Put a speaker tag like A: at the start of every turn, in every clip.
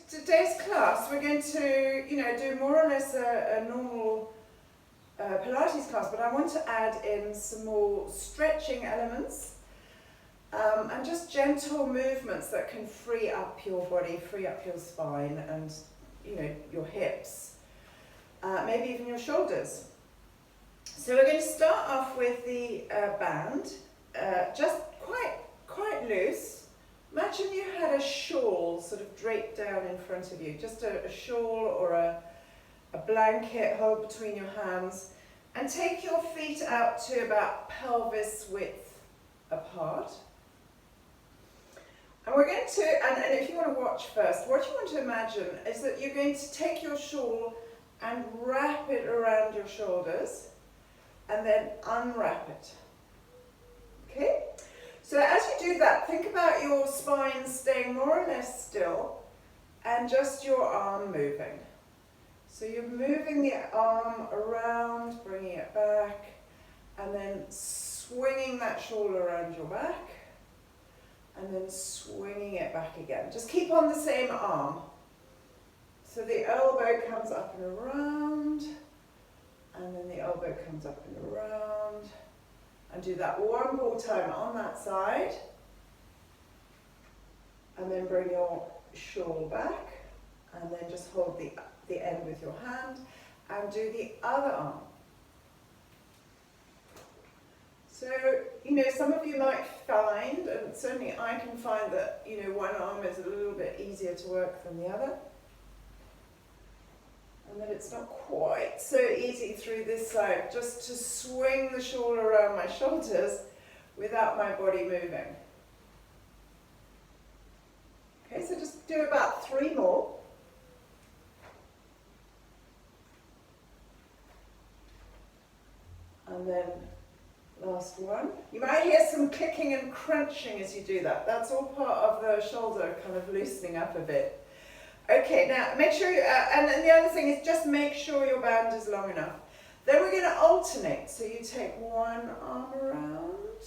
A: today's class we're going to, do more or less a normal Pilates class, but I want to add in some more stretching elements and just gentle movements that can free up your body, free up your spine and, your hips, maybe even your shoulders. So we're going to start off with the band, just quite loose. Imagine you had a shawl sort of draped down in front of you, just a shawl or a blanket held between your hands, and take your feet out to about pelvis width apart. And we're going to, and if you want to watch first, what you want to imagine is that you're going to take your shawl and wrap it around your shoulders and then unwrap it. Okay? So as you do that, think about your spine staying more or less still and just your arm moving. So you're moving the arm around, bringing it back, and then swinging that shawl around your back, and then swinging it back again. Just keep on the same arm. So the elbow comes up and around, and then the elbow comes up and around. And do that one more time on that side. And then bring your shawl back, and then just hold the end with your hand, and do the other arm. So, some of you might find, and certainly I can find that, one arm is a little bit easier to work than the other. And then it's not quite so easy through this side, just to swing the shawl around my shoulders without my body moving. Okay, so just do about 3 more. And then last one. You might hear some clicking and crunching as you do that. That's all part of the shoulder kind of loosening up a bit. Okay, now make sure, and the other thing is just make sure your band is long enough. Then we're going to alternate. So you take one arm around,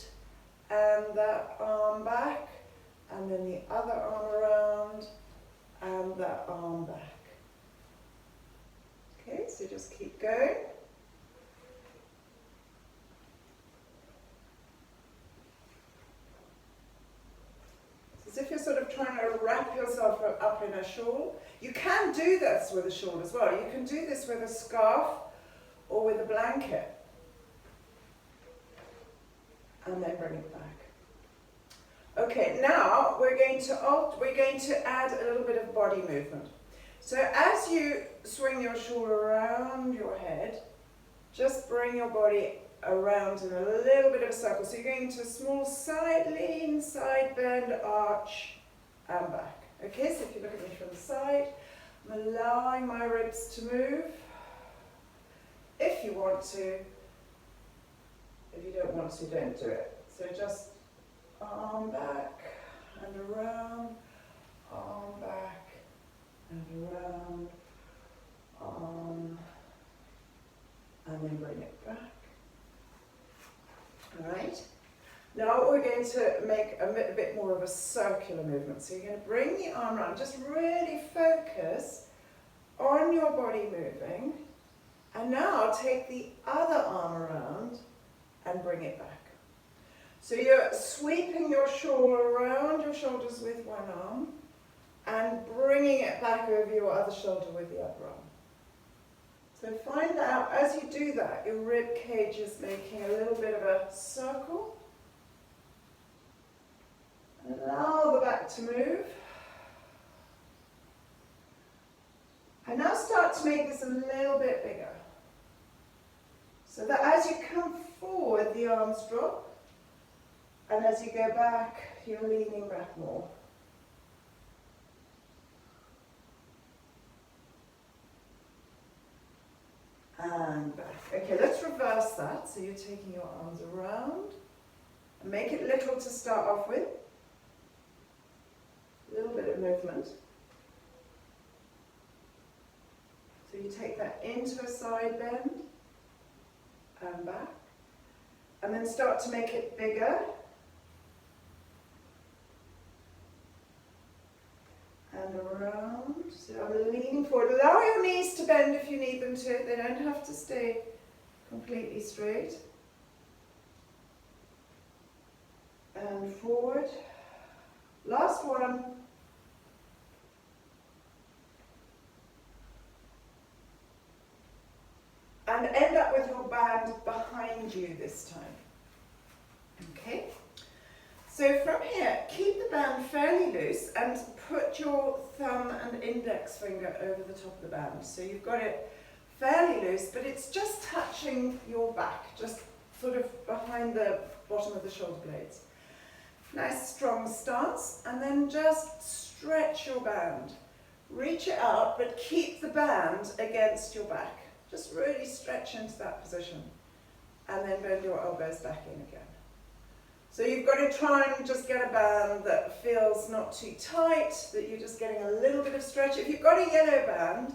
A: and that arm back, and then the other arm around, and that arm back. Okay, so just keep going. As if you're sort of trying to wrap yourself up in a shawl. You can do this with a shawl as well. You can do this with a scarf or with a blanket. And then bring it back. Okay, now we're going to add a little bit of body movement. So as you swing your shawl around your head, just bring your body around in a little bit of a circle. So you're going to a small side lean, side bend, arch, and back. Okay, so if you look at me from the side, I'm allowing my ribs to move. If you want to, if you don't want to, don't do it. So just arm back and around, arm back and around, arm, and then bring it back. Alright, now we're going to make a bit more of a circular movement. So you're going to bring the arm around, just really focus on your body moving, and now take the other arm around and bring it back. So you're sweeping your shawl around your shoulders with one arm and bringing it back over your other shoulder with the other arm. So find out, as you do that, your rib cage is making a little bit of a circle. Allow the back to move. And now start to make this a little bit bigger. So that as you come forward, the arms drop. And as you go back, you're leaning back more. And back. Okay, let's reverse that. So you're taking your arms around. And make it little to start off with. A little bit of movement. So you take that into a side bend. And back. And then start to make it bigger. And around. into it. They don't have to stay completely straight. And forward. Last one. And end up with your band behind you this time. Okay? So from here, keep the band fairly loose and put your thumb and index finger over the top of the band. So you've got it fairly loose, but it's just touching your back, just sort of behind the bottom of the shoulder blades. Nice strong stance, and then just stretch your band. Reach it out, but keep the band against your back. Just really stretch into that position, and then bend your elbows back in again. So you've got to try and just get a band that feels not too tight, that you're just getting a little bit of stretch. If you've got a yellow band,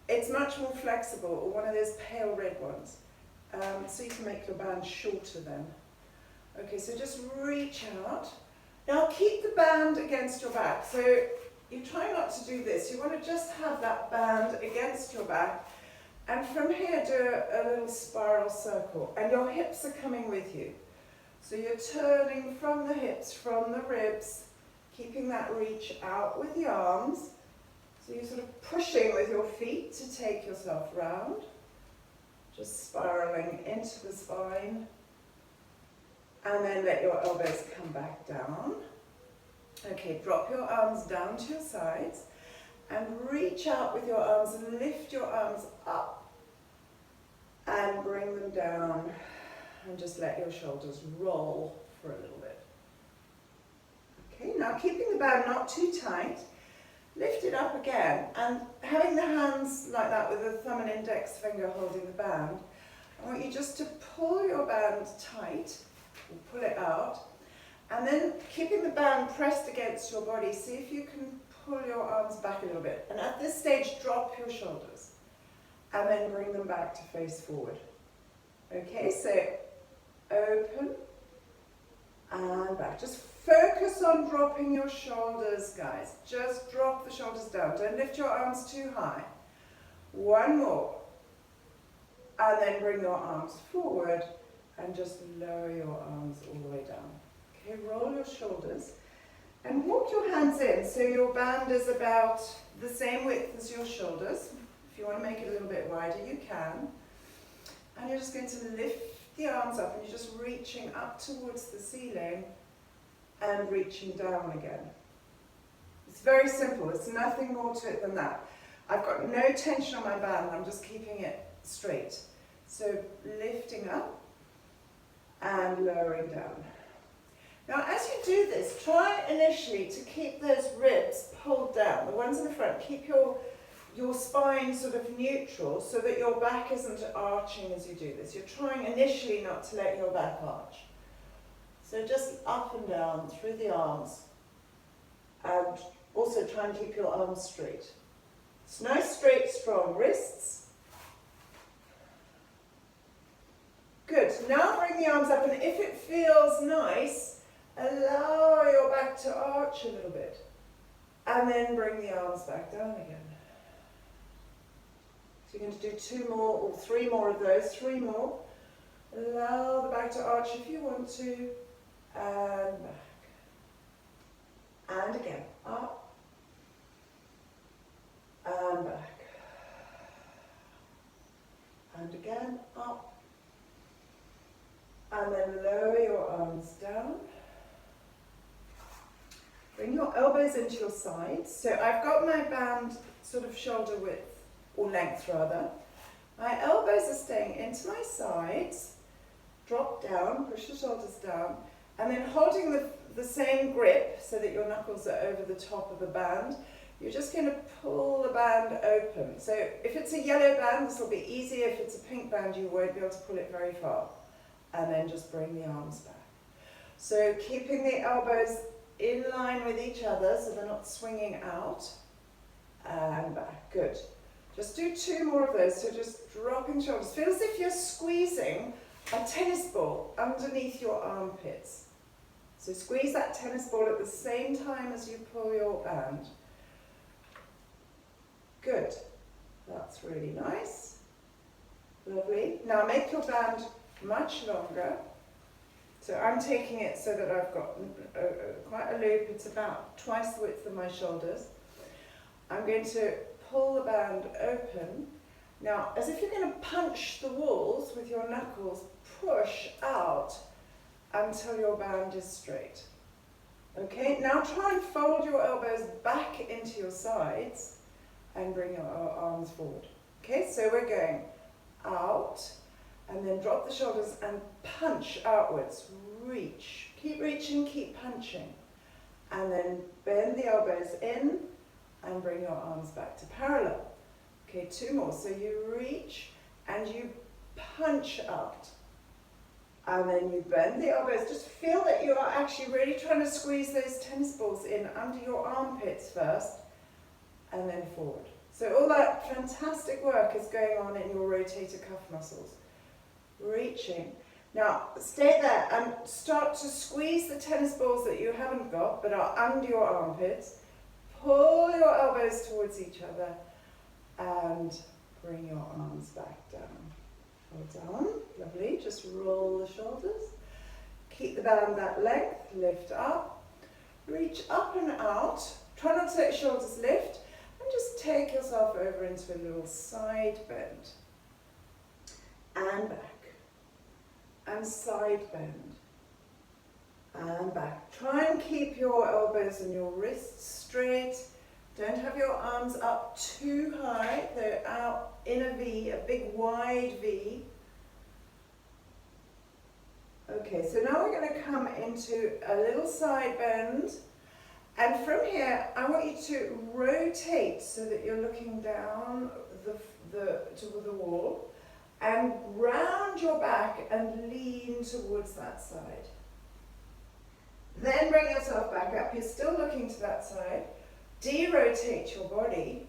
A: it's much more flexible, or one of those pale red ones. So you can make your band shorter then. Okay, so just reach out. Now keep the band against your back. So you try not to do this. You want to just have that band against your back. And from here, do a little spiral circle. And your hips are coming with you. So you're turning from the hips, from the ribs, keeping that reach out with the arms. So you're sort of pushing with your feet to take yourself round. Just spiraling into the spine. And then let your elbows come back down. Okay, drop your arms down to your sides. And reach out with your arms and lift your arms up. And bring them down. And just let your shoulders roll for a little bit. Okay, now keeping the band not too tight, lift it up again, and having the hands like that with the thumb and index finger holding the band, I want you just to pull your band tight, or pull it out, and then keeping the band pressed against your body, see if you can pull your arms back a little bit. And at this stage, drop your shoulders, and then bring them back to face forward. Okay, so open and back. Just focus on dropping your shoulders, guys. Just drop the shoulders down. Don't lift your arms too high. One more. And then bring your arms forward and just lower your arms all the way down. Okay, roll your shoulders and walk your hands in so your band is about the same width as your shoulders. If you want to make it a little bit wider, you can. And you're just going to lift the arms up, and you're just reaching up towards the ceiling and reaching down again. It's very simple. There's nothing more to it than that. I've got no tension on my band. I'm just keeping it straight. So lifting up and lowering down. Now, as you do this, try initially to keep those ribs pulled down. The ones in the front, keep your spine sort of neutral so that your back isn't arching as you do this. You're trying initially not to let your back arch. So just up and down through the arms, and also try and keep your arms straight. It's nice, straight, strong wrists. Good. Now bring the arms up, and if it feels nice, allow your back to arch a little bit. And then bring the arms back down again. So you're going to do 2 more or 3 more of those. 3 more. Allow the back to arch if you want to. And back. And again. Up. And back. And again. Up. And then lower your arms down. Bring your elbows into your sides. So I've got my band sort of shoulder width, or length rather. My elbows are staying into my sides. Drop down, push the shoulders down, and then holding the same grip so that your knuckles are over the top of the band, you're just going to pull the band open. So if it's a yellow band, this will be easy. If it's a pink band, you won't be able to pull it very far. And then just bring the arms back. So keeping the elbows in line with each other so they're not swinging out. And back. Good. Just do 2 more of those. So just dropping shoulders. Feel as if you're squeezing a tennis ball underneath your armpits. So squeeze that tennis ball at the same time as you pull your band. Good. That's really nice. Lovely. Now make your band much longer. So I'm taking it so that I've got quite a loop. It's about twice the width of my shoulders. I'm going to pull the band open. Now, as if you're going to punch the walls with your knuckles, push out until your band is straight. Okay, now try and fold your elbows back into your sides and bring your arms forward. Okay, so we're going out and then drop the shoulders and punch outwards. Reach. Keep reaching, keep punching. And then bend the elbows in and bring your arms back to parallel. Okay, two more. So you reach and you punch out. And then you bend the elbows. Just feel that you are actually really trying to squeeze those tennis balls in under your armpits first and then forward. So all that fantastic work is going on in your rotator cuff muscles. Reaching. Now stay there and start to squeeze the tennis balls that you haven't got but are under your armpits. Pull your elbows towards each other and bring your arms back down. Well done. Lovely. Just roll the shoulders. Keep the band that length. Lift up. Reach up and out. Try not to let your shoulders lift. And just take yourself over into a little side bend. And back. And side bend. And back. Try and keep your elbows and your wrists straight. Don't have your arms up too high. They're out in a V, a big wide V. Okay, so now we're going to come into a little side bend. And from here, I want you to rotate so that you're looking down to the wall. And round your back and lean towards that side. Then bring yourself back up. You're still looking to that side. De-rotate your body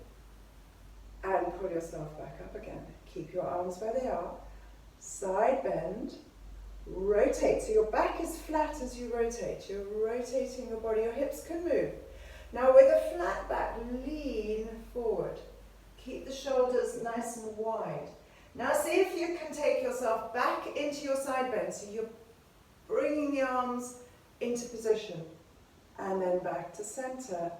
A: and pull yourself back up again. Keep your arms where they are. Side bend. Rotate. So your back is flat as you rotate. You're rotating your body. Your hips can move. Now with a flat back, lean forward. Keep the shoulders nice and wide. Now see if you can take yourself back into your side bend. So you're bringing the arms into position. And then back to center.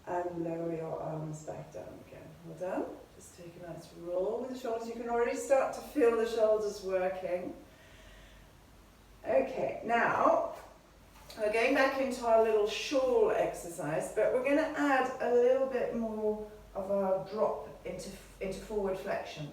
A: And lower your arms back down again. Well done. Just take a nice roll with the shoulders. You can already start to feel the shoulders working. Okay, now we're going back into our little shawl exercise, but we're going to add a little bit more of our drop into forward flexion.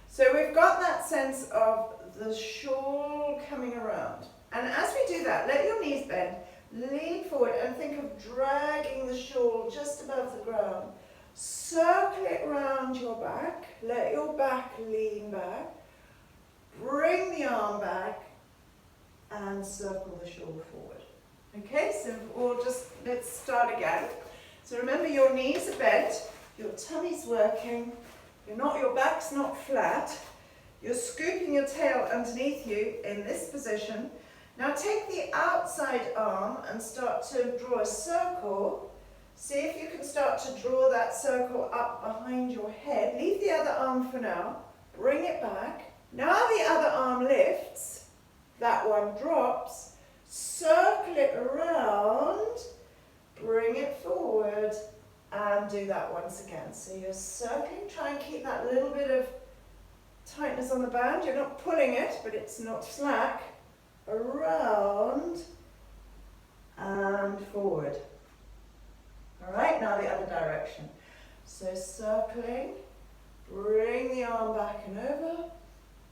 A: So we've got that sense of the shawl coming around. And as we do that, let your knees bend. Lean forward and think of dragging the shawl just above the ground. Circle it round your back. Let your back lean back. Bring the arm back and circle the shawl forward. Okay, so let's start again. So remember your knees are bent, your tummy's working, your back's not flat. You're scooping your tail underneath you in this position. Now take the outside arm and start to draw a circle. See if you can start to draw that circle up behind your head. Leave the other arm for now. Bring it back. Now the other arm lifts. That one drops. Circle it around. Bring it forward. And do that once again. So you're circling. Try and keep that little bit of tightness on the band. You're not pulling it, but it's not slack. Around and forward. All right, now the other direction. So circling, bring the arm back and over,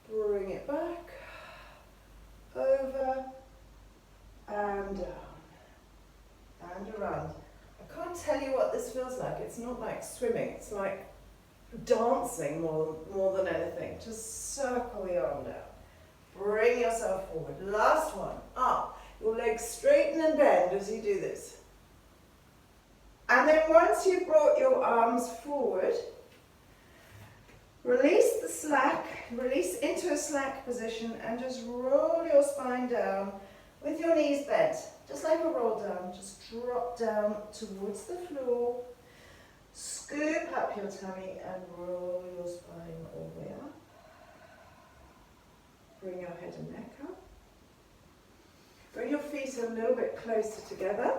A: bring it back, over and down and around. I can't tell you what this feels like. It's not like swimming. It's like dancing more than anything. Just circle the arm down. Bring yourself forward. Last one. Up. Your legs straighten and bend as you do this. And then once you've brought your arms forward, release the slack, release into a slack position and just roll your spine down with your knees bent. Just like a roll down. Just drop down towards the floor. Scoop up your tummy and roll your spine all the way up. Bring your head and neck up. Bring your feet a little bit closer together.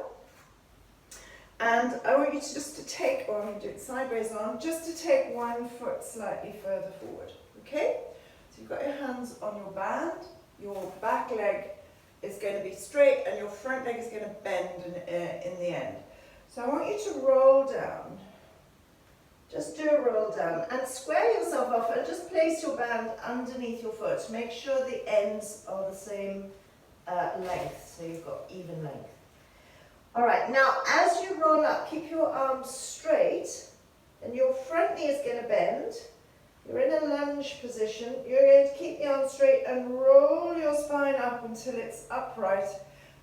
A: And I want you to just to take, or I'm going to do it sideways on, just to take one foot slightly further forward, okay? So you've got your hands on your band, your back leg is going to be straight and your front leg is going to bend in the end. So I want you to roll down. Just do a roll down and square yourself off and just place your band underneath your foot. Make sure the ends are the same length, so you've got even length. All right, now as you roll up, keep your arms straight and your front knee is going to bend. You're in a lunge position. You're going to keep the arms straight and roll your spine up until it's upright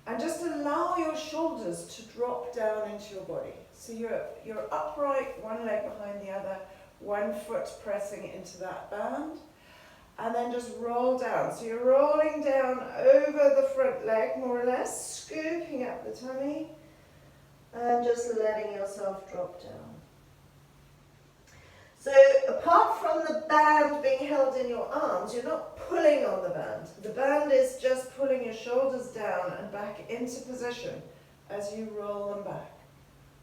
A: and just allow your shoulders to drop down into your body. So you're upright, one leg behind the other, one foot pressing into that band, and then just roll down. So you're rolling down over the front leg, more or less, scooping up the tummy, and just letting yourself drop down. So apart from the band being held in your arms, you're not pulling on the band. The band is just pulling your shoulders down and back into position as you roll them back.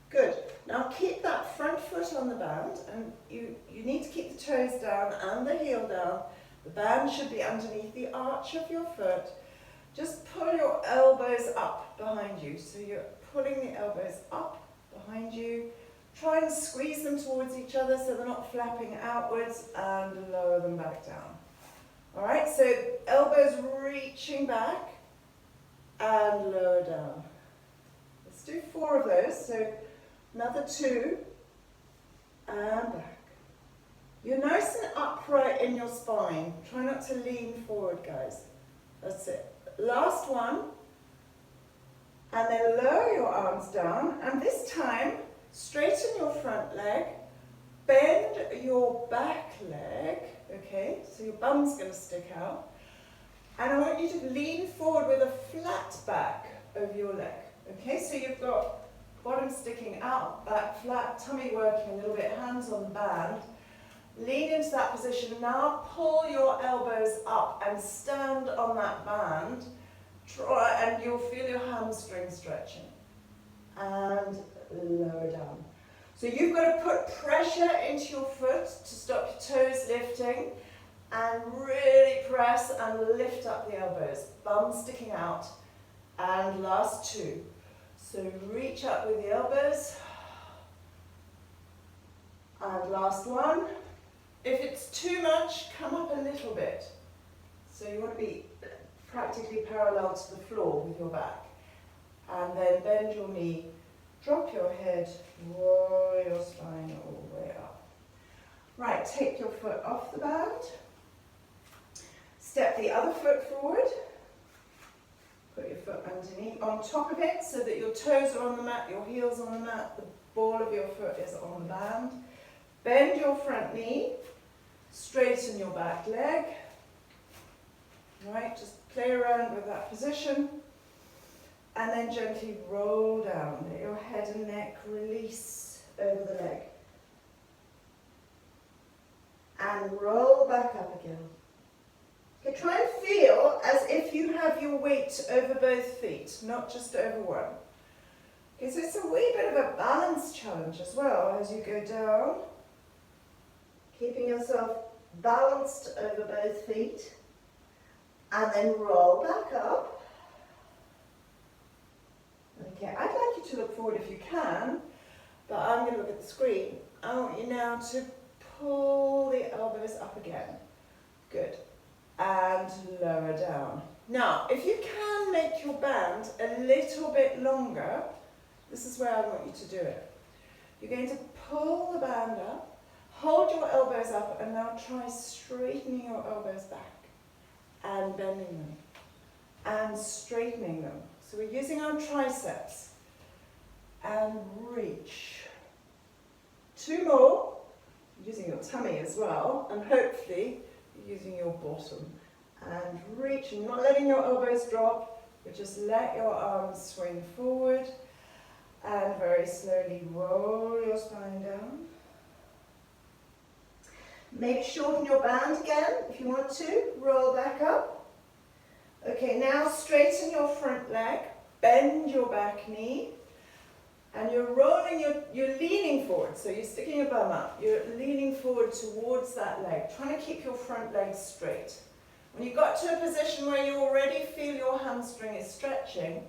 A: Good. Now keep that front foot on the band, and you need to keep the toes down and the heel down. The band should be underneath the arch of your foot. Just pull your elbows up behind you. So you're pulling the elbows up behind you. Try and squeeze them towards each other so they're not flapping outwards, and lower them back down. All right, so elbows reaching back and lower down. Let's do 4 of those. So another 2 and back. You're nice and upright in your spine. Try not to lean forward, guys. That's it. Last one. And then lower your arms down. And this time, straighten your front leg. Bend your back leg. Okay, so your bum's going to stick out. And I want you to lean forward with a flat back of your leg. Okay, so you've got bottom sticking out, back flat, tummy working a little bit, hands on the band. Lean into that position. Now pull your elbows up and stand on that band. Try, and you'll feel your hamstring stretching. And lower down. So you've got to put pressure into your foot to stop your toes lifting, and really press and lift up the elbows. Bum sticking out. And last 2. So reach up with the elbows. And last one. If it's too much, come up a little bit. So you want to be practically parallel to the floor with your back. And then bend your knee, drop your head, roll your spine all the way up. Right, take your foot off the band. Step the other foot forward. Put your foot underneath, on top of it, so that your toes are on the mat, your heels on the mat, the ball of your foot is on the band. Bend your front knee, straighten your back leg. Right, just play around with that position. And then gently roll down. Let your head and neck release over the leg. And roll back up again. Okay, try and feel as if you have your weight over both feet, not just over one. Okay, so it's a wee bit of a balance challenge as well as you go down. Keeping yourself balanced over both feet. And then roll back up. Okay, I'd like you to look forward if you can, but I'm going to look at the screen. I want you now to pull the elbows up again. Good. And lower down. Now, if you can make your band a little bit longer, this is where I want you to do it. You're going to pull the band up, hold your elbows up, and now try straightening your elbows back and bending them and straightening them. So we're using our triceps and reach. 2 more, using your tummy as well, and hopefully using your bottom. And reach, and not letting your elbows drop, but just let your arms swing forward and very slowly roll your spine down. Maybe shorten your band again if you want to, roll back up. Okay, now straighten your front leg, bend your back knee, and you're rolling, you're leaning forward, so you're sticking your bum up. You're leaning forward towards that leg, trying to keep your front leg straight. When you got to a position where you already feel your hamstring is stretching,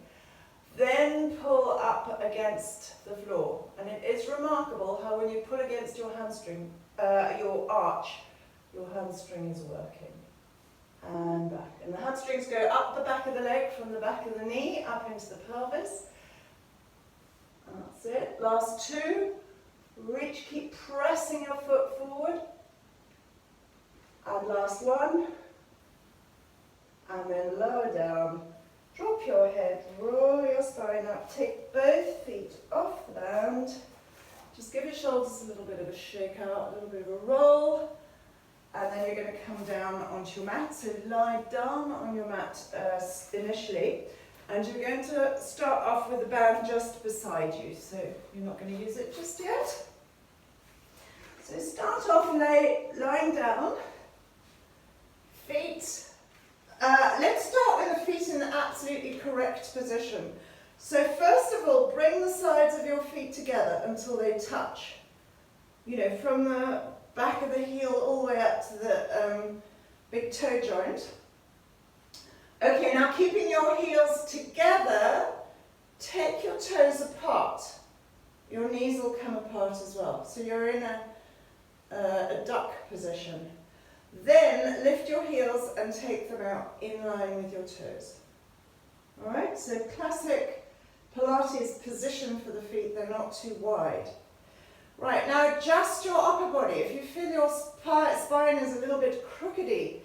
A: then pull up against the floor. And it is remarkable how when you pull against your hamstring, your arch, your hamstring is working. And back. And the hamstrings go up the back of the leg, from the back of the knee, up into the pelvis. That's it. Last two. Reach, keep pressing your foot forward. And last one. And then lower down. Drop your head, roll your spine up. Take both feet off the ground. Just give your shoulders a little bit of a shake out, a little bit of a roll. And then you're going to come down onto your mat. So lie down on your mat initially. And you're going to start off with the band just beside you. So you're not going to use it just yet. So start off lying down. Feet. Let's start with the feet in the absolutely correct position. So first of all, bring the sides of your feet together until they touch. You know, from the back of the heel all the way up to the big toe joint. Okay, now keeping your heels together, take your toes apart. Your knees will come apart as well. So you're in a duck position. Then lift your heels and take them out in line with your toes. Alright, so classic Pilates position for the feet, they're not too wide. Right, now adjust your upper body. If you feel your spine is a little bit crookedy,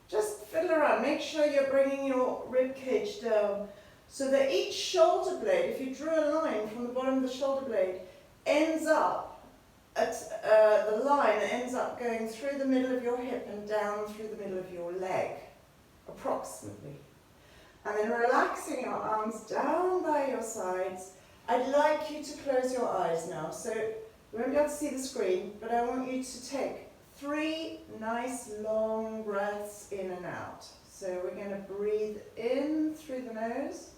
A: just fiddle around. Make sure you're bringing your rib cage down so that each shoulder blade, if you drew a line from the bottom of the shoulder blade, ends up at the line ends up going through the middle of your hip and down through the middle of your leg, approximately. And then relaxing your arms down by your sides. I'd like you to close your eyes now. So you won't be able to see the screen, but I want you to take 3 nice long breaths in and out. So we're going to breathe in through the nose.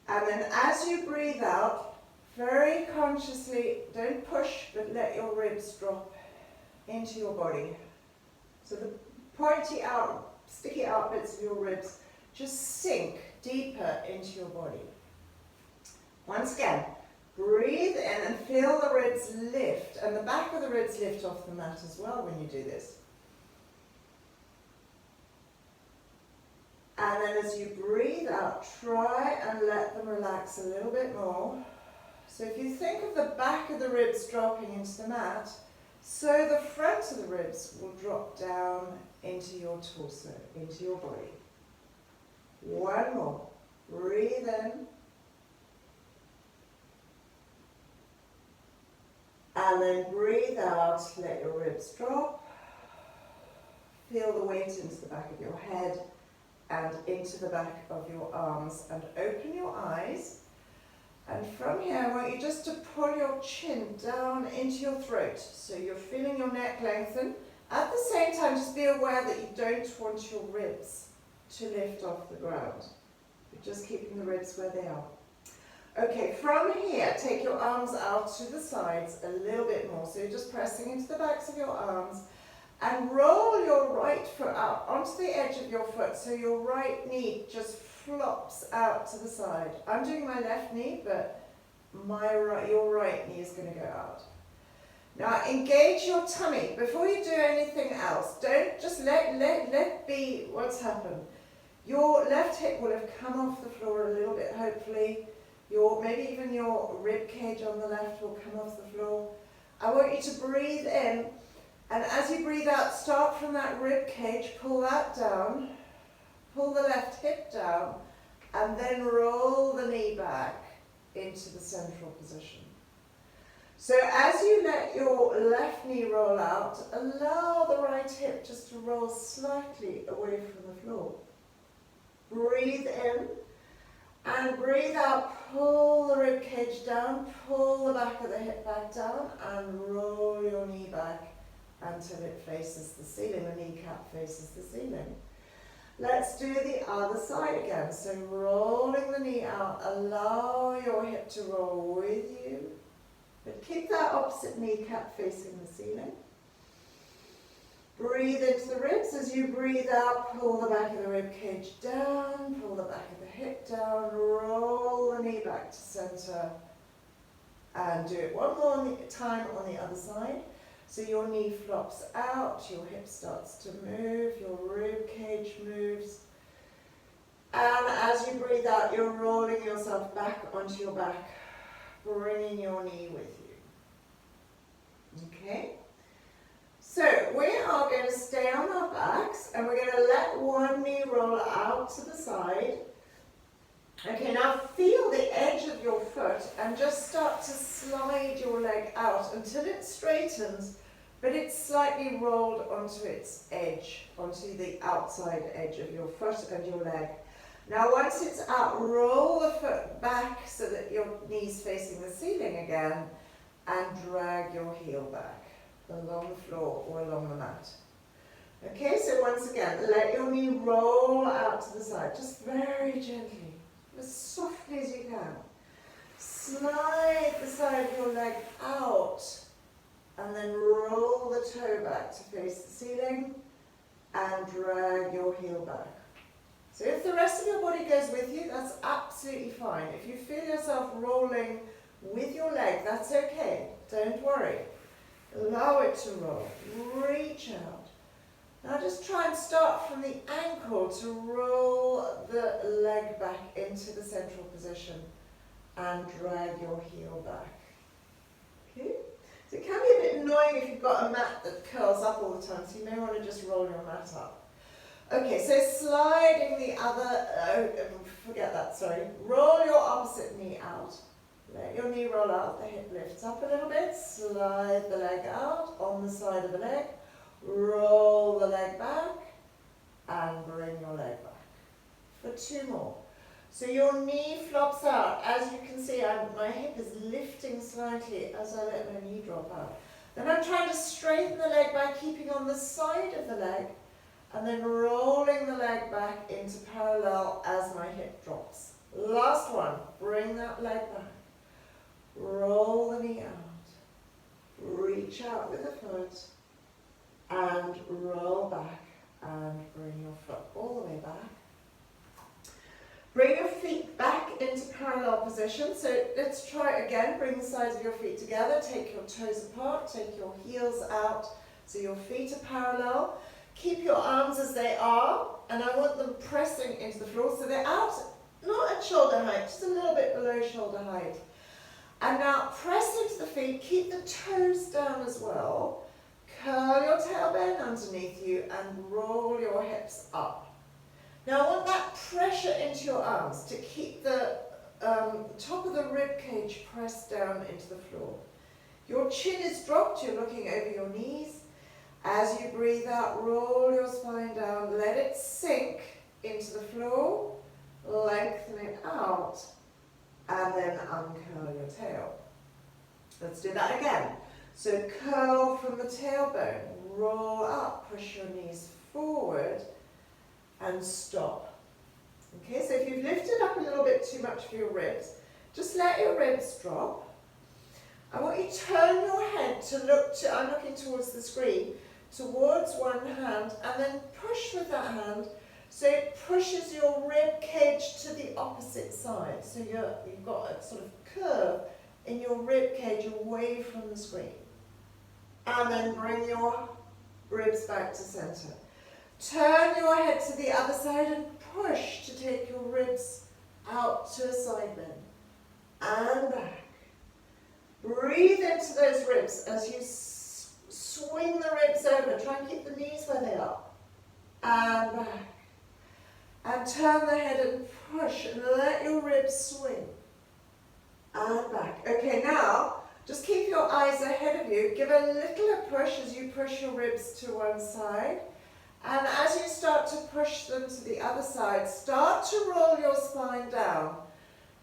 A: And then as you breathe out, very consciously, don't push, but let your ribs drop into your body. So the pointy out, sticky out bits of your ribs just sink deeper into your body. Once again, breathe in and feel the ribs lift, and the back of the ribs lift off the mat as well when you do this. And then as you breathe out, try and let them relax a little bit more. So if you think of the back of the ribs dropping into the mat, so the front of the ribs will drop down into your torso, into your body. One more. Breathe in. And then breathe out, let your ribs drop. Feel the weight into the back of your head and into the back of your arms, and open your eyes. And from here, I want you just to pull your chin down into your throat. So you're feeling your neck lengthen. At the same time, just be aware that you don't want your ribs to lift off the ground. You're just keeping the ribs where they are. Okay, from here, take your arms out to the sides a little bit more. So you're just pressing into the backs of your arms. And roll your right foot out onto the edge of your foot so your right knee just flops out to the side. I'm doing my left knee, but your right knee is going to go out. Now engage your tummy. Before you do anything else, don't just let be what's happened. Your left hip will have come off the floor a little bit, hopefully. Maybe even your rib cage on the left will come off the floor. I want you to breathe in. And as you breathe out, start from that rib cage, pull that down, pull the left hip down, and then roll the knee back into the central position. So as you let your left knee roll out, allow the right hip just to roll slightly away from the floor. Breathe in, and breathe out, pull the rib cage down, pull the back of the hip back down, and roll your knee back until it faces the ceiling, the kneecap faces the ceiling. Let's do the other side again. So rolling the knee out, allow your hip to roll with you, but keep that opposite kneecap facing the ceiling. Breathe into the ribs. As you breathe out, pull the back of the rib cage down, pull the back of the hip down, roll the knee back to center, and do it one more time on the other side. So your knee flops out, your hip starts to move, your rib cage moves. And as you breathe out, you're rolling yourself back onto your back, bringing your knee with you. Okay? So we are going to stay on our backs and we're going to let one knee roll out to the side. Okay, now feel the edge of your foot and just start to slide your leg out until it straightens, but it's slightly rolled onto its edge, onto the outside edge of your foot and your leg. Now once it's out, roll the foot back so that your knee's facing the ceiling again and drag your heel back along the floor or along the mat. Okay, so once again, let your knee roll out to the side, just very gently, as softly as you can. Slide the side of your leg out and then roll the toe back to face the ceiling and drag your heel back. So if the rest of your body goes with you, that's absolutely fine. If you feel yourself rolling with your leg, that's okay. Don't worry. Allow it to roll. Reach out. Now just try and start from the ankle to roll the leg back into the central position and drag your heel back. Okay? So it can be a bit annoying if you've got a mat that curls up all the time, so you may want to just roll your mat up. Okay, so sliding the other, forget that, sorry. Roll your opposite knee out. Let your knee roll out, the hip lifts up a little bit, slide the leg out on the side of the leg, roll the leg back, and bring your leg back. For two more. So your knee flops out. As you can see, my hip is lifting slightly as I let my knee drop out. Then I'm trying to straighten the leg by keeping on the side of the leg, and then rolling the leg back into parallel as my hip drops. Last one, bring that leg back. Roll the knee out, reach out with the foot, and roll back, and bring your foot all the way back. Bring your feet back into parallel position. So let's try again. Bring the sides of your feet together, take your toes apart, take your heels out so your feet are parallel. Keep your arms as they are, and I want them pressing into the floor so they're out, not at shoulder height, just a little bit below shoulder height. And now press into the feet, keep the toes down as well. Curl your tailbone underneath you and roll your hips up. Now I want that pressure into your arms to keep the top of the rib cage pressed down into the floor. Your chin is dropped, you're looking over your knees. As you breathe out, roll your spine down, let it sink into the floor, lengthen it out, and then uncurl your tail. Let's do that again. So curl from the tailbone, roll up, push your knees forward, and stop. Okay, so if you've lifted up a little bit too much for your ribs, just let your ribs drop. I want you to turn your head to look to, I'm looking towards the screen, towards one hand, and then push with that hand so it pushes your rib cage to the opposite side. So you've got a sort of curve in your rib cage away from the screen. And then bring your ribs back to center. Turn your head to the other side and push to take your ribs out to a side bend. And back. Breathe into those ribs as you swing the ribs over. Try and keep the knees where they are. And back. And turn the head and push and let your ribs swing. And back. Okay, now just keep your eyes ahead of you. Give a little push as you push your ribs to one side. And as you start to push them to the other side, start to roll your spine down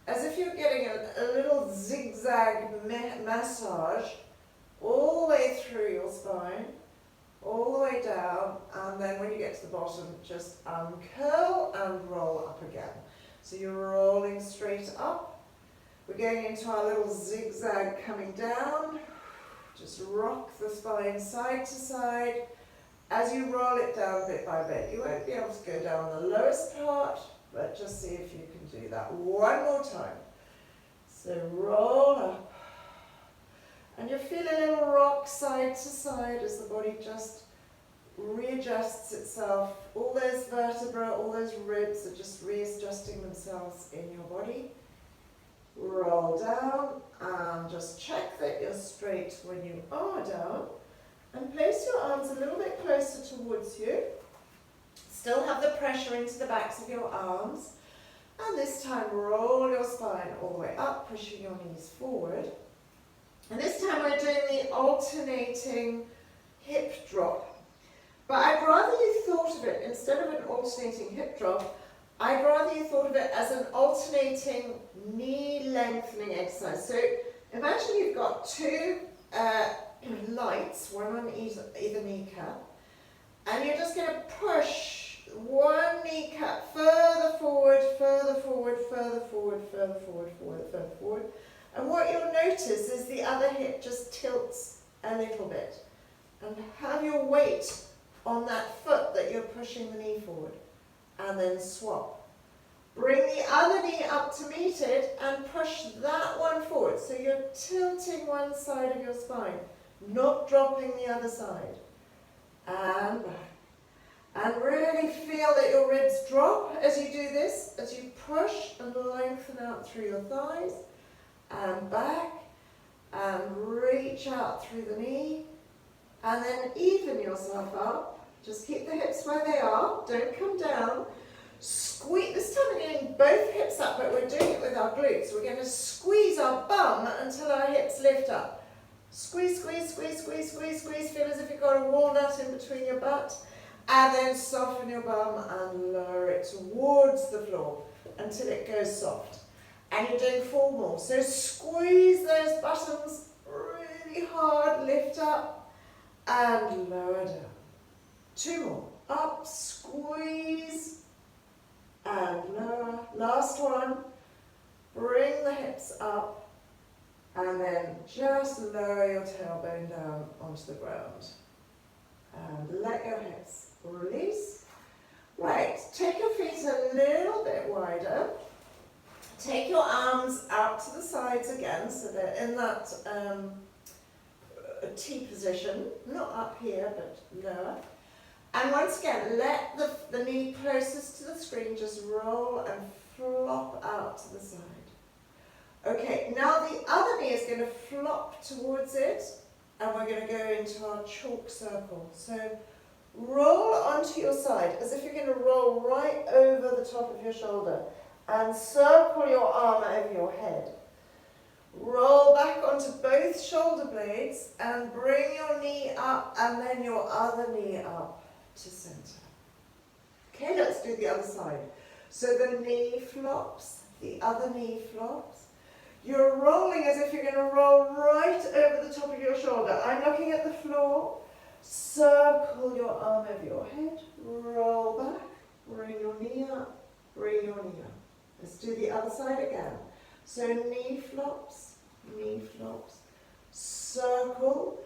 A: as if you're getting a little zigzag massage all the way through your spine. all the way down, and then when you get to the bottom, just uncurl and roll up again. So you're rolling straight up. We're going into our little zigzag coming down. Just rock the spine side to side. As you roll it down bit by bit, you won't be able to go down the lowest part, but just see if you can do that one more time. So roll up. And you feel a little rock side to side as the body just readjusts itself. All those vertebrae, all those ribs are just readjusting themselves in your body. Roll down and just check that you're straight when you are down. And place your arms a little bit closer towards you. Still have the pressure into the backs of your arms. And this time roll your spine all the way up, pushing your knees forward. And this time we're doing the alternating hip drop. But I'd rather you thought of it, instead of an alternating hip drop, I'd rather you thought of it as an alternating knee lengthening exercise. So imagine you've got two lights, one on either kneecap, and you're just going to push one kneecap further forward, further forward, further forward, further forward, further forward. And what you'll notice is the other hip just tilts a little bit. And have your weight on that foot that you're pushing the knee forward. And then swap. Bring the other knee up to meet it and push that one forward. So you're tilting one side of your spine, not dropping the other side. And back. And really feel that your ribs drop as you do this, as you push and lengthen out through your thighs. And back, and reach out through the knee, and then even yourself up. Just keep the hips where they are, don't come down. Squeeze, this time we're getting both hips up, but we're doing it with our glutes. We're going to squeeze our bum until our hips lift up. Squeeze, squeeze, squeeze, squeeze, squeeze, squeeze. Feel as if you've got a walnut in between your butt. And then soften your bum and lower it towards the floor until it goes soft. And you're doing 4 more. So squeeze those buttons really hard, lift up and lower down. 2 more. Up, squeeze and lower. Last one. Bring the hips up and then just lower your tailbone down onto the ground. And let your hips release. Right, take your feet a little bit wider. Take your arms out to the sides again, so they're in that T position, not up here, but lower. And once again, let the knee closest to the screen just roll and flop out to the side. Okay, now the other knee is going to flop towards it, and we're going to go into our chalk circle. So roll onto your side, as if you're going to roll right over the top of your shoulder. And circle your arm over your head. Roll back onto both shoulder blades and bring your knee up and then your other knee up to center. Okay, let's do the other side. So the knee flops, the other knee flops. You're rolling as if you're going to roll right over the top of your shoulder. I'm looking at the floor. Circle your arm over your head. Roll back. Bring your knee up. Bring your knee up. Let's do the other side again. So knee flops, circle.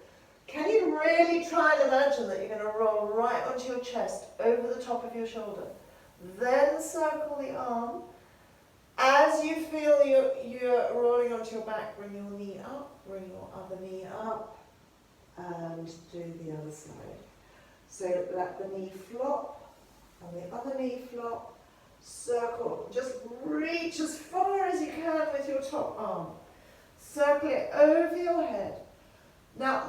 A: Can you really try and imagine that you're going to roll right onto your chest, over the top of your shoulder? Then circle the arm. As you feel you're rolling onto your back, bring your knee up, bring your other knee up, and do the other side. So let the knee flop, and the other knee flop. Circle, just reach as far as you can with your top arm. Circle it over your head. Now,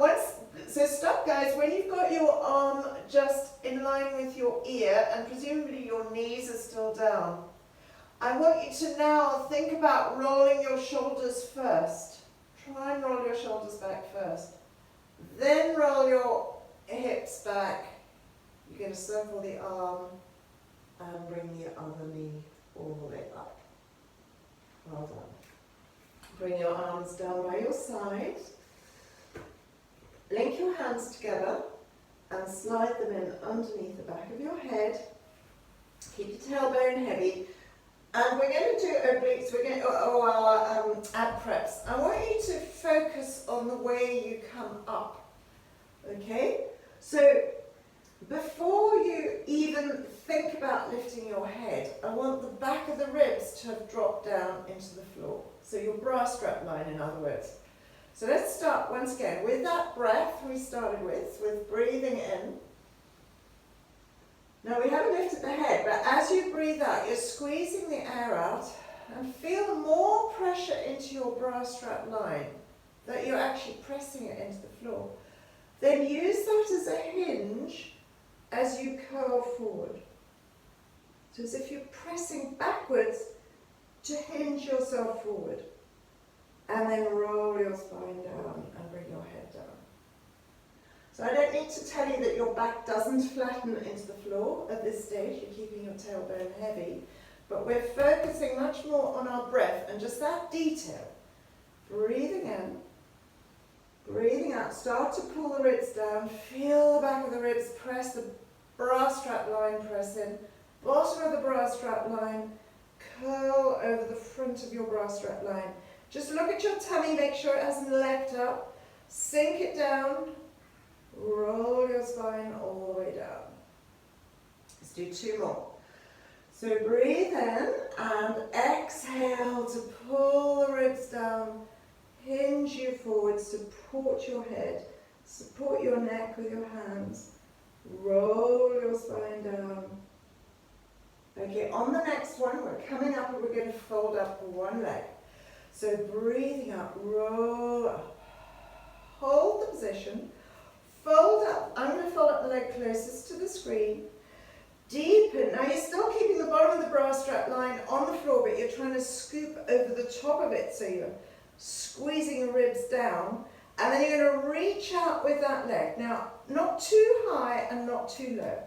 A: so stop guys, when you've got your arm just in line with your ear and presumably your knees are still down, I want you to now think about rolling your shoulders first. Try and roll your shoulders back first. Then roll your hips back. You're going to circle the arm and bring the other knee all the way up. Well done. Bring your arms down by your side. Link your hands together and slide them in underneath the back of your head. Keep your tailbone heavy. And we're going to do obliques, we're going to, or our ab preps. I want you to focus on the way you come up, okay? So before you even think about lifting your head, I want the back of the ribs to have dropped down into the floor. So your bra strap line, in other words. So let's start once again with that breath we started with breathing in. Now we haven't lifted the head, but as you breathe out, you're squeezing the air out and feel more pressure into your bra strap line, that you're actually pressing it into the floor. Then use that as a hinge as you curl forward. So as if you're pressing backwards to hinge yourself forward. And then roll your spine down and bring your head down. So I don't need to tell you that your back doesn't flatten into the floor at this stage. You're keeping your tailbone heavy. But we're focusing much more on our breath and just that detail. Breathing in, breathing out. Start to pull the ribs down. Feel the back of the ribs press, the bra strap line press in. Bottom of the bra strap line, curl over the front of your bra strap line. Just look at your tummy, make sure it hasn't leapt up. Sink it down. Roll your spine all the way down. Let's do 2 more. So breathe in and exhale to pull the ribs down. Hinge you forward, support your head. Support your neck with your hands. Roll your spine down. Okay, on the next one, we're coming up and we're going to fold up one leg. So breathing out, roll up. Hold the position. Fold up. I'm going to fold up the leg closest to the screen. Deepen. Now you're still keeping the bottom of the bra strap line on the floor, but you're trying to scoop over the top of it, so you're squeezing the ribs down. And then you're going to reach out with that leg. Now, not too high and not too low.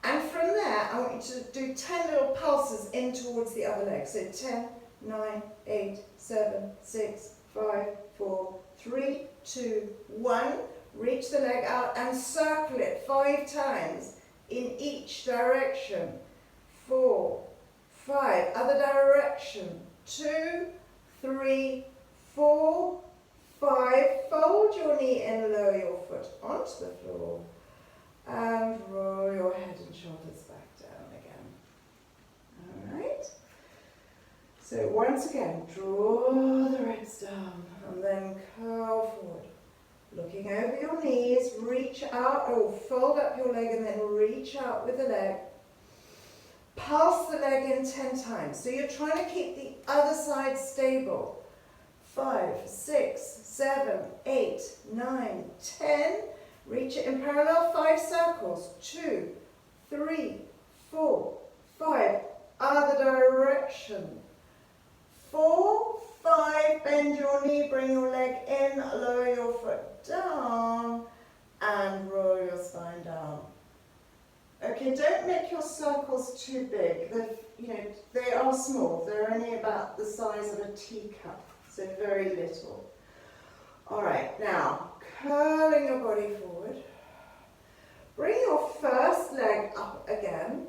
A: And from there, I want you to do 10 little pulses in towards the other leg. So 10, 9, 8, 7, 6, 5, 4, 3, 2, 1. Reach the leg out and circle it 5 times in each direction. 4, 5, other direction. 2, 3, 4, 5. Fold your knee and lower your foot onto the floor. And roll your head and shoulders back down again. Alright? So once again, draw the ribs down and then curl forward. Looking over your knees, reach out, or fold up your leg and then reach out with the leg. Pulse the leg in 10 times. So you're trying to keep the other side stable. 5, 6, 7, 8, 9, 10. Reach it in parallel, 5 circles. 2, 3, 4, 5. Other direction. 4, 5. Bend your knee, bring your leg in, lower your foot down, and roll your spine down. Okay, don't make your circles too big. They are small. They're only about the size of a teacup, so very little. All right, now curling your body forward. Bring your first leg up again,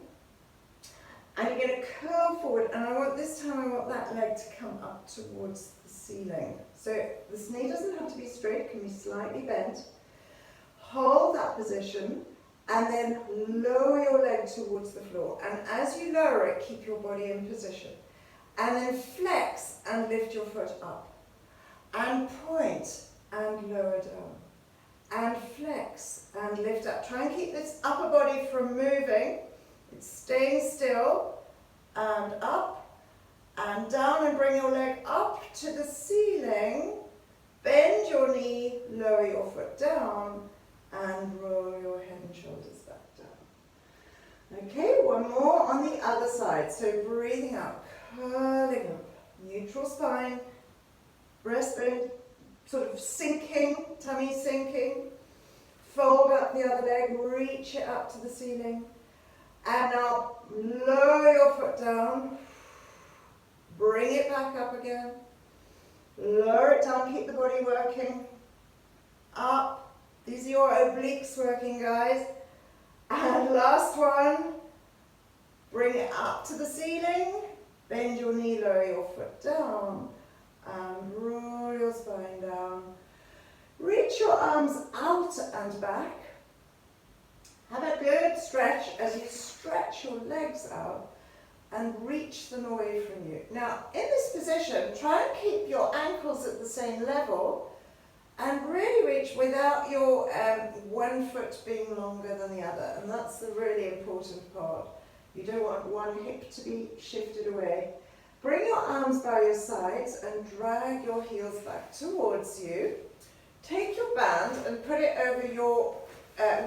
A: and you're going to curl forward. And I want that leg to come up towards the ceiling. So this knee doesn't have to be straight; it can be slightly bent. Hold that position. And then lower your leg towards the floor. And as you lower it, keep your body in position. And then flex and lift your foot up. And point and lower down. And flex and lift up. Try and keep this upper body from moving. It's staying still. And up and down, and bring your leg up to the ceiling. Bend your knee, lower your foot down. And roll your head and shoulders back down. Okay, one more on the other side. So breathing out, curling up, neutral spine, breastbone sort of sinking, tummy sinking. Fold up the other leg, reach it up to the ceiling. And now lower your foot down. Bring it back up again. Lower it down, keep the body working. Up. These are your obliques working, guys. And last one, bring it up to the ceiling, bend your knee, lower your foot down, and roll your spine down. Reach your arms out and back. Have a good stretch as you stretch your legs out and reach them away from you. Now, in this position, try and keep your ankles at the same level and really reach without your one foot being longer than the other. And that's the really important part. You don't want one hip to be shifted away. Bring your arms by your sides and drag your heels back towards you. Take your band and put it over your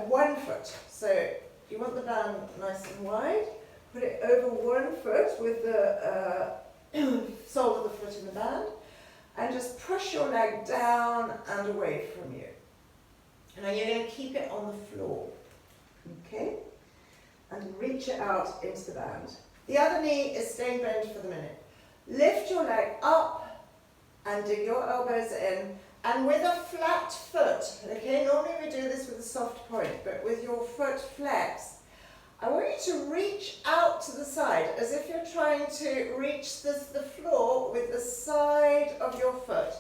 A: one foot. So you want the band nice and wide. Put it over one foot with the sole of the foot in the band. And just push your leg down and away from you. And now you're going to keep it on the floor. Okay? And reach it out into the band. The other knee is staying bent for the minute. Lift your leg up and dig your elbows in. And with a flat foot, okay, normally we do this with a soft point, but with your foot flexed, I want you to reach out to the side as if you're trying to reach the floor with the side of your foot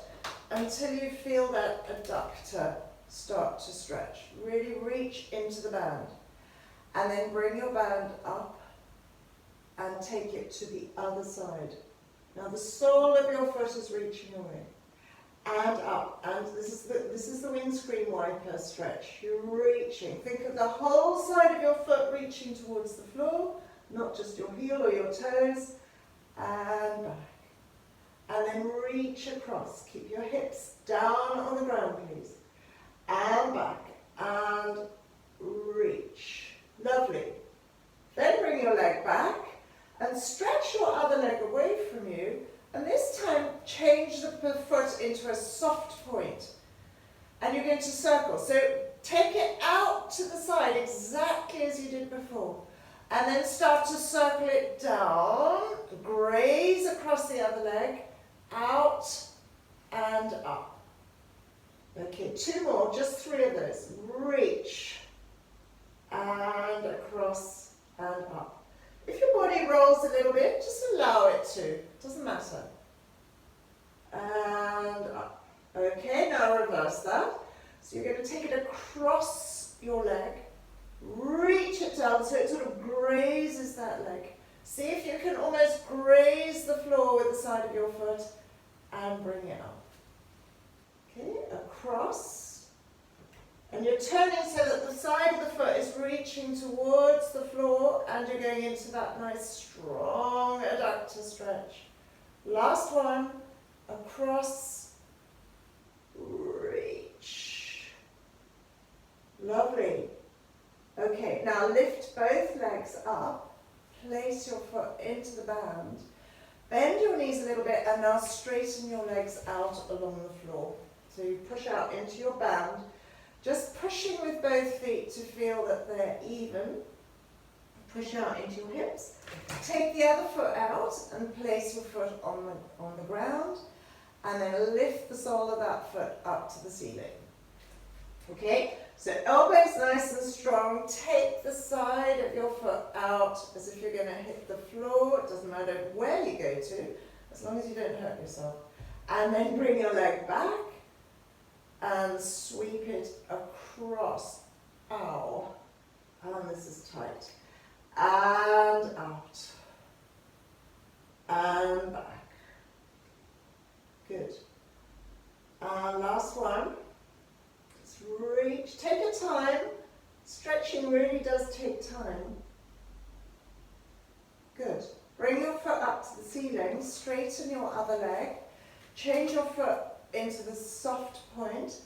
A: until you feel that adductor start to stretch. Really reach into the band. And then bring your band up and take it to the other side. Now the sole of your foot is reaching away. And up, and this is the windscreen wiper stretch. You're reaching. Think of the whole side of your foot reaching towards the floor, not just your heel or your toes, and back. And then reach across. Keep your hips down on the ground, please. And back, and reach. Lovely. Then bring your leg back, and stretch your other leg away from you. And this time, change the foot into a soft point. And you're going to circle. So take it out to the side exactly as you did before. And then start to circle it down, graze across the other leg, out and up. Okay, two more, just three of those. Reach and across and up. If your body rolls a little bit, just allow it to. It doesn't matter. And up. Okay, now reverse that. So you're going to take it across your leg. Reach it down so it sort of grazes that leg. See if you can almost graze the floor with the side of your foot and bring it up. Okay, across. And you're turning so that the side of the foot is reaching towards the floor and you're going into that nice strong adductor stretch. Last one, across, reach. Lovely. Okay, now lift both legs up, place your foot into the band, bend your knees a little bit and now straighten your legs out along the floor. So you push out into your band. Just pushing with both feet to feel that they're even. Push out into your hips. Take the other foot out and place your foot on the ground. And then lift the sole of that foot up to the ceiling. Okay, so elbows nice and strong. Take the side of your foot out as if you're going to hit the floor. It doesn't matter where you go to, as long as you don't hurt yourself. And then bring your leg back. And sweep it across. Ow. And this is tight. And out. And back. Good. And last one. Let's reach. Take your time. Stretching really does take time. Good. Bring your foot up to the ceiling. Straighten your other leg. Change your foot into the soft point.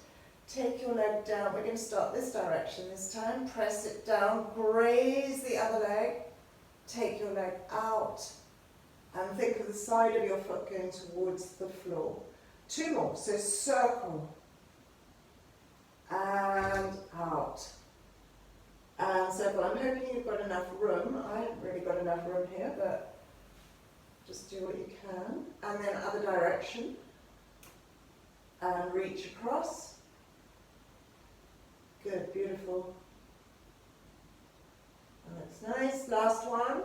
A: Take your leg down. We're going to start this direction this time. Press it down. Graze the other leg. Take your leg out. And think of the side of your foot going towards the floor. Two more. So circle. And out. And circle. I'm hoping you've got enough room. I haven't really got enough room here, but just do what you can. And then other direction. And reach across.
B: Good, beautiful. That's nice. Last one.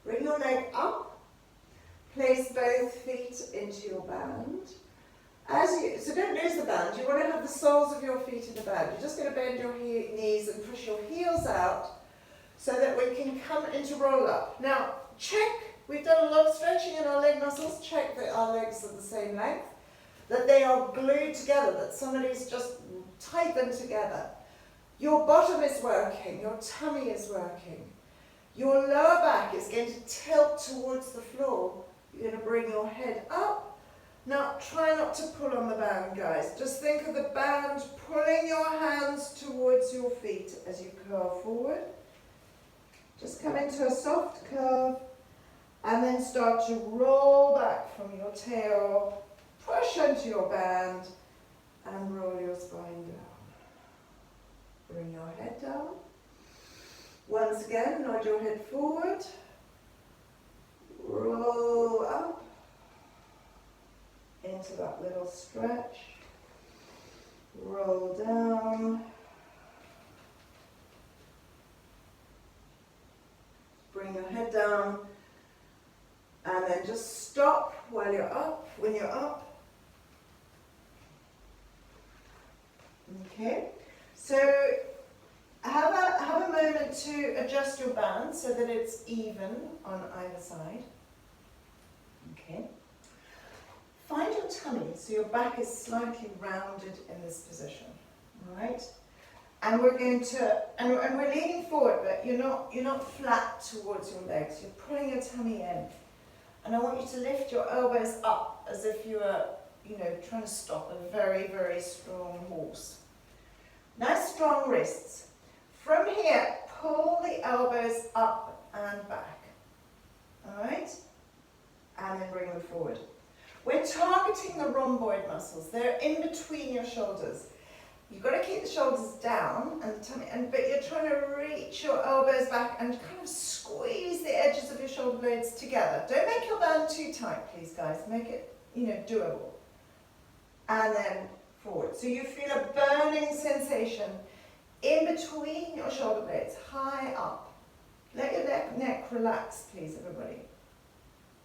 B: Bring your leg up. Place both feet into your band. So don't lose the band. You want to have the soles of your feet in the band. You're just going to bend your knees and push your heels out so that we can come into roll up. Now, check. We've done a lot of stretching in our leg muscles. Check that our legs are the same length, that they are glued together, that somebody's just tied them together. Your bottom is working. Your tummy is working. Your lower back is going to tilt towards the floor. You're going to bring your head up. Now, try not to pull on the band, guys. Just think of the band pulling your hands towards your feet as you curl forward. Just come into a soft curve and then start to roll back from your tail. Push into your band and roll your spine down. Bring your head down. Once again, nod your head forward. Roll up into that little stretch. Roll down. Bring your head down. And then just stop while you're up, when you're up. Okay, so have a moment to adjust your band so that it's even on either side. Okay. Find your tummy so your back is slightly rounded in this position. All right. And we're going to, and we're leaning forward, but you're not flat towards your legs. You're pulling your tummy in. And I want you to lift your elbows up as if you were, trying to stop a very, very strong horse. Nice strong wrists. From here, pull the elbows up and back. All right? And then bring them forward. We're targeting the rhomboid muscles. They're in between your shoulders. You've got to keep the shoulders down and the tummy, but you're trying to reach your elbows back and kind of squeeze the edges of your shoulder blades together. Don't make your band too tight, please, guys. Make it, doable. And then forward. So you feel a burning sensation in between your shoulder blades, high up. Let your neck relax, please, everybody.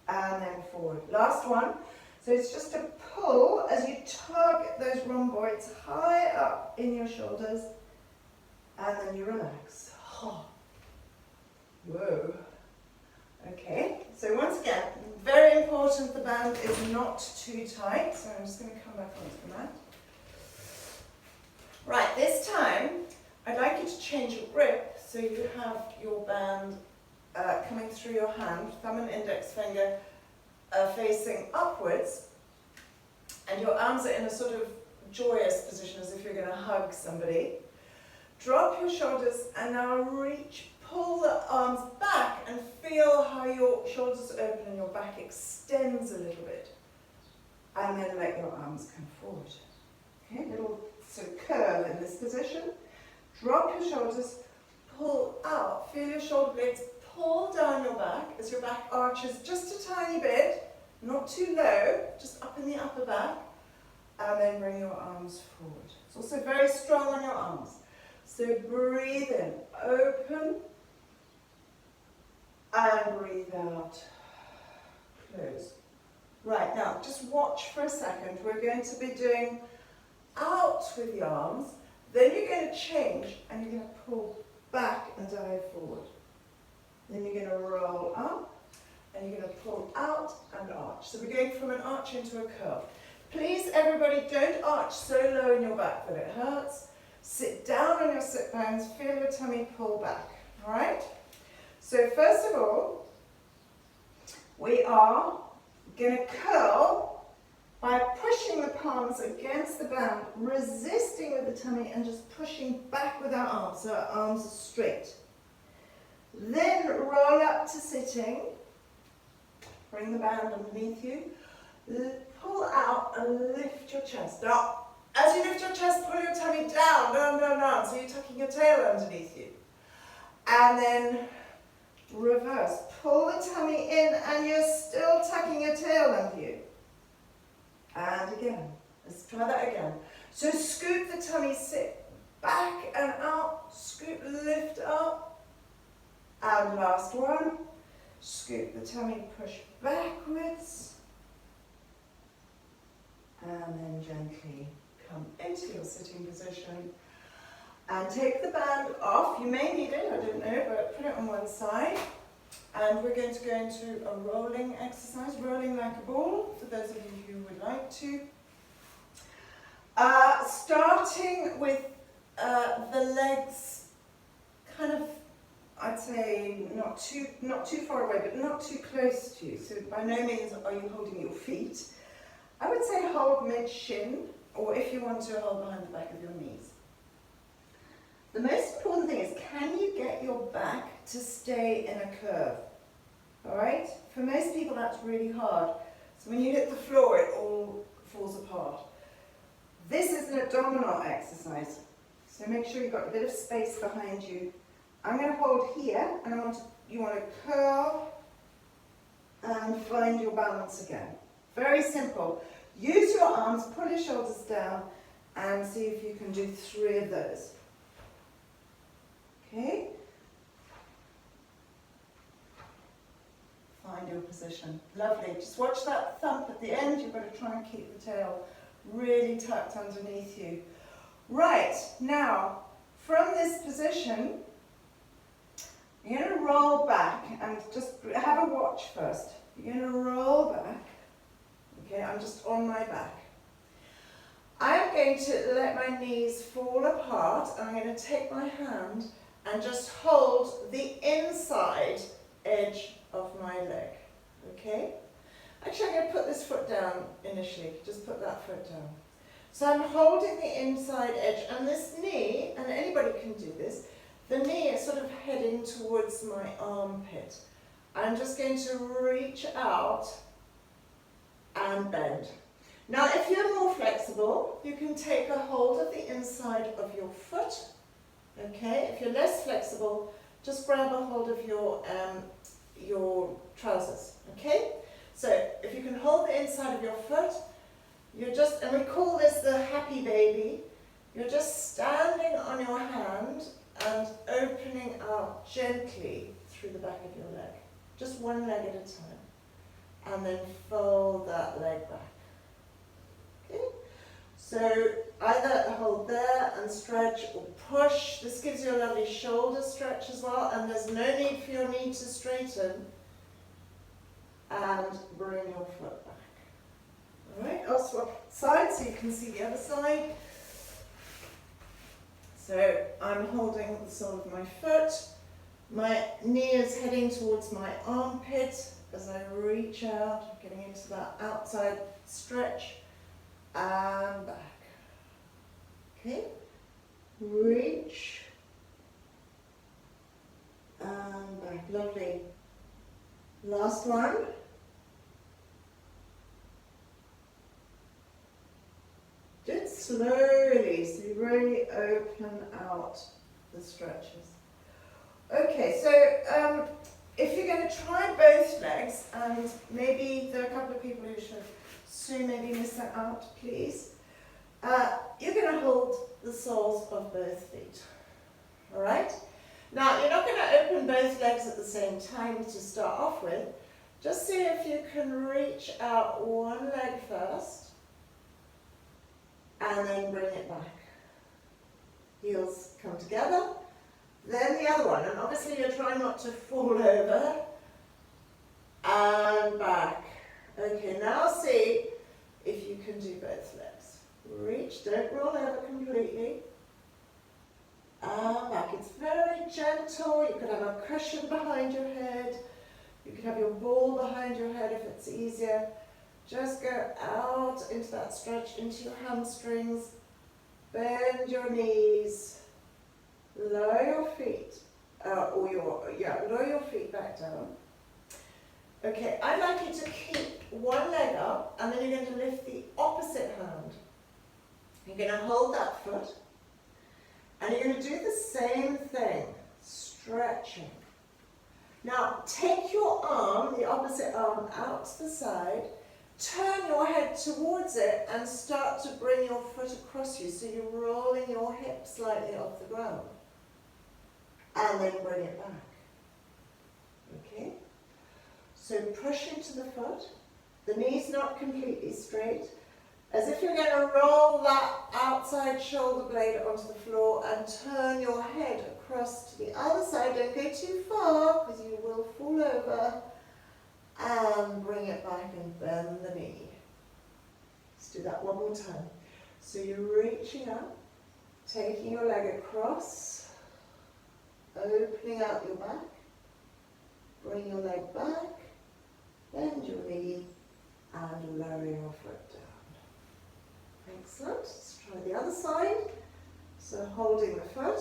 B: And then forward. Last one. So it's just to pull as you target those rhomboids high up in your shoulders, and then you relax. Oh. Whoa. Okay, so once again, very important the band is not too tight, so I'm just going to come back onto the mat. Right, this time, I'd like you to change your grip so you have your band coming through your hand, thumb and index finger, facing upwards, and your arms are in a sort of joyous position as if you're going to hug somebody. Drop your shoulders and now pull the arms back and feel how your shoulders open and your back extends a little bit. And then let your arms come forward. Okay, little sort of curve in this position. Drop your shoulders, pull out, feel your shoulder blades pull down your back as your back arches just a tiny bit, not too low, just up in the upper back, and then bring your arms forward. It's also very strong on your arms. So breathe in, open, and breathe out, close. Right, now just watch for a second. We're going to be doing out with the arms, then you're going to change and you're going to pull back and dive forward. Then you're going to roll up and you're going to pull out and arch. So we're going from an arch into a curl. Please, everybody, don't arch so low in your back that it hurts. Sit down on your sit bones, feel your tummy pull back. All right? So first of all, we are going to curl by pushing the palms against the band, resisting with the tummy and just pushing back with our arms so our arms are straight. Then roll up to sitting, bring the band underneath you, pull out and lift your chest. Now, as you lift your chest, pull your tummy down, down, down, down, so you're tucking your tail underneath you. And then reverse, pull the tummy in and you're still tucking your tail under you. And again, Let's try that again. So scoop the tummy, sit back and out, scoop, lift up, and last one. Scoop the tummy, push backwards, and then gently come into your sitting position. And take the band off. You may need it, I don't know, but put it on one side. And we're going to go into a rolling exercise, rolling like a ball, for those of you who would like to. Starting with the legs kind of, I'd say, not too far away, but not too close to you. So by no means are you holding your feet. I would say hold mid-shin, or if you want to, hold behind the back of your knees. The most important thing is, can you get your back to stay in a curve? All right? For most people, that's really hard. So when you hit the floor, it all falls apart. This is an abdominal exercise. So make sure you've got a bit of space behind you. I'm going to hold here, and you want to curl and find your balance again. Very simple. Use your arms, pull your shoulders down, and see if you can do 3 of those. Okay? Find your position. Lovely. Just watch that thump at the end. You've got to try and keep the tail really tucked underneath you. Right, now, from this position, you're going to roll back and just have a watch first. You're going to roll back. Okay, I'm just on my back. I'm going to let my knees fall apart, and I'm going to take my hand and just hold the inside edge of my leg. Okay? Actually, I'm going to put this foot down initially. Just put that foot down. So I'm holding the inside edge, and this knee, and anybody can do this, the knee is sort of heading towards my armpit. I'm just going to reach out and bend. Now, if you're more flexible, you can take a hold of the inside of your foot. Okay? If you're less flexible, just grab a hold of your trousers. Okay? So if you can hold the inside of your foot, you're just, and we call this the happy baby, you're just standing on your hand and opening out gently through the back of your leg. Just one leg at a time. And then fold that leg back. Okay? So either hold there and stretch, or push. This gives you a lovely shoulder stretch as well, and there's no need for your knee to straighten. And bring your foot back. Alright, I'll swap sides so you can see the other side. So I'm holding the sole of my foot. My knee is heading towards my armpit as I reach out, getting into that outside stretch and back. Okay, reach and back. Lovely. Last one. Do it slowly, so you really open out the stretches. Okay, so if you're going to try both legs, and maybe there are a couple of people who should soon maybe miss that out, please. You're going to hold the soles of both feet. All right? Now, you're not going to open both legs at the same time to start off with. Just see if you can reach out one leg first, and then bring it back. Heels come together, then the other one, and obviously you're trying not to fall over, and back. Okay, now see if you can do both legs. Reach, don't roll over completely, and back. It's very gentle. You could have a cushion behind your head, you could have your ball behind your head if it's easier. Just go out into that stretch, into your hamstrings, bend your knees, lower your feet, lower your feet back down. Okay, I'd like you to keep one leg up, and then you're going to lift the opposite hand. You're going to hold that foot, and you're going to do the same thing, stretching. Now, take your arm, the opposite arm, out to the side,
A: turn your head towards it and start to bring your foot across you. So you're rolling your hip slightly off the ground. And then bring it back. Okay? So push into the foot. The knee's not completely straight. As if you're going to roll that outside shoulder blade onto the floor and turn your head across to the other side. Don't go too far because you will fall over. And bring it back and bend the knee. Let's do that one more time. So you're reaching up, taking your leg across, opening out your back, bring your leg back, bend your knee, and lower your foot down. Excellent. Let's try the other side. So holding the foot,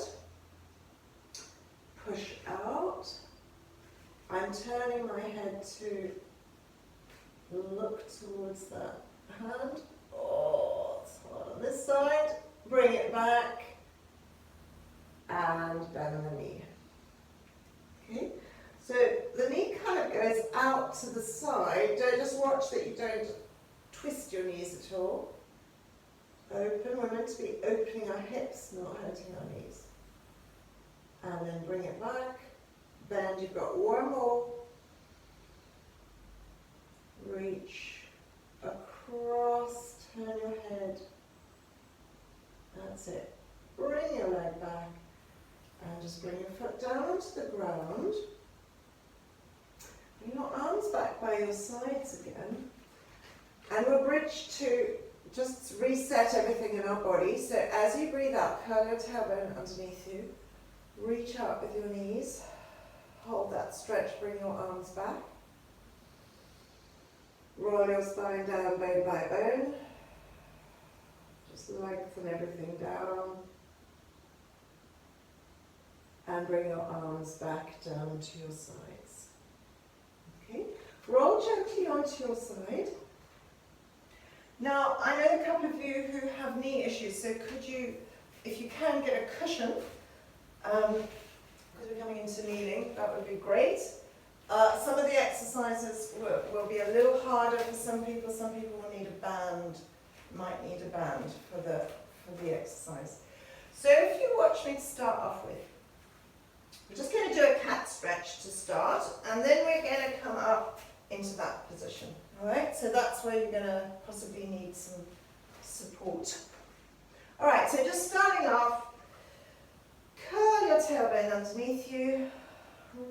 A: push out. I'm turning my head to look towards that hand. Oh, it's hard on this side. Bring it back and bend the knee. Okay, so the knee kind of goes out to the side. Don't just watch that you don't twist your knees at all. Open. We're meant to be opening our hips, not hurting our knees. And then bring it back. Bend. You've got one more. Reach across, turn your head. That's it. Bring your leg back and just bring your foot down onto the ground. Bring your arms back by your sides again. And we'll bridge to just reset everything in our body. So as you breathe out, curl your tailbone underneath you. Reach out with your knees. Hold that stretch, bring your arms back. Roll your spine down bone by bone. Just lengthen everything down. And bring your arms back down to your sides. Okay, roll gently onto your side. Now, I know a couple of you who have knee issues, so could you, if you can, get a cushion, because we're coming into kneeling, that would be great. Some of the exercises will be a little harder for some people. Some people will need a band, might need a band for the exercise. So if you watch me to start off with, we're just going to do a cat stretch to start, and then we're going to come up into that position. All right, so that's where you're going to possibly need some support. All right, so just starting off, curl your tailbone underneath you,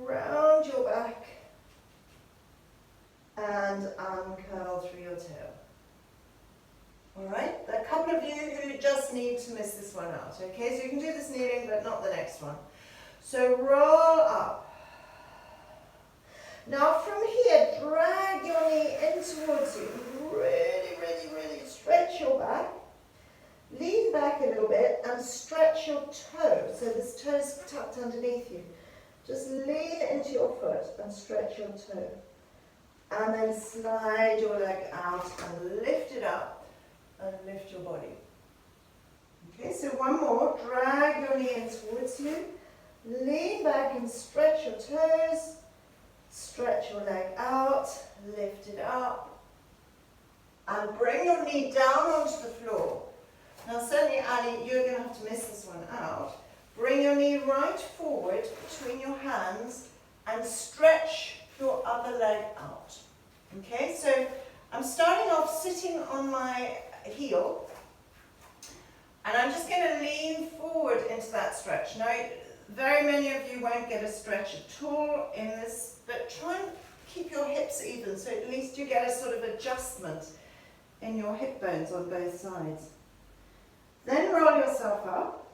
A: round your back, and uncurl through your tail. All right, there are a couple of you who just need to miss this one out, okay? So you can do this kneeling, but not the next one. So roll up. Now from here, drag your knee in towards you. Really, really, really stretch your back. Lean back a little bit and stretch your toe. So this toe is tucked underneath you. Just lean into your foot and stretch your toe. And then slide your leg out and lift it up and lift your body. Okay, so one more. Drag your knee in towards you. Lean back and stretch your toes. Stretch your leg out. Lift it up. And bring your knee down onto the floor. Now certainly, Ali, you're going to have to miss this one out. Bring your knee right forward between your hands and stretch your other leg out. Okay, so I'm starting off sitting on my heel, and I'm just going to lean forward into that stretch. Now, very many of you won't get a stretch at all in this, but try and keep your hips even, so at least you get a sort of adjustment in your hip bones on both sides. Then roll yourself up.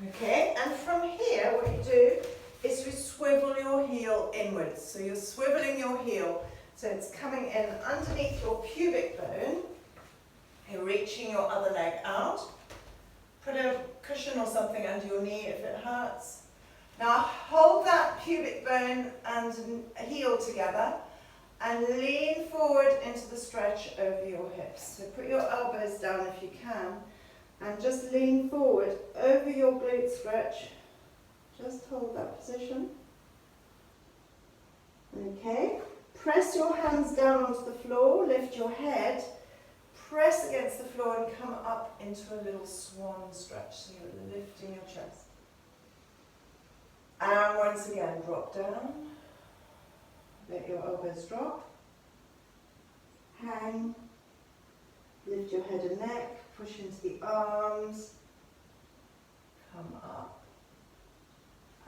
A: Okay, and from here what you do is you swivel your heel inwards. So you're swiveling your heel, so it's coming in underneath your pubic bone. You're reaching your other leg out. Put a cushion or something under your knee if it hurts. Now hold that pubic bone and heel together and lean forward into the stretch over your hips. So put your elbows down if you can. And just lean forward over your glute stretch. Just hold that position. Okay.
B: Press your hands down onto the floor, lift your head, press against the floor and come up into a little swan stretch. So you're lifting your chest. And once again, drop down. Let your elbows drop. Hang. Lift your head and neck. Push into the arms. Come up.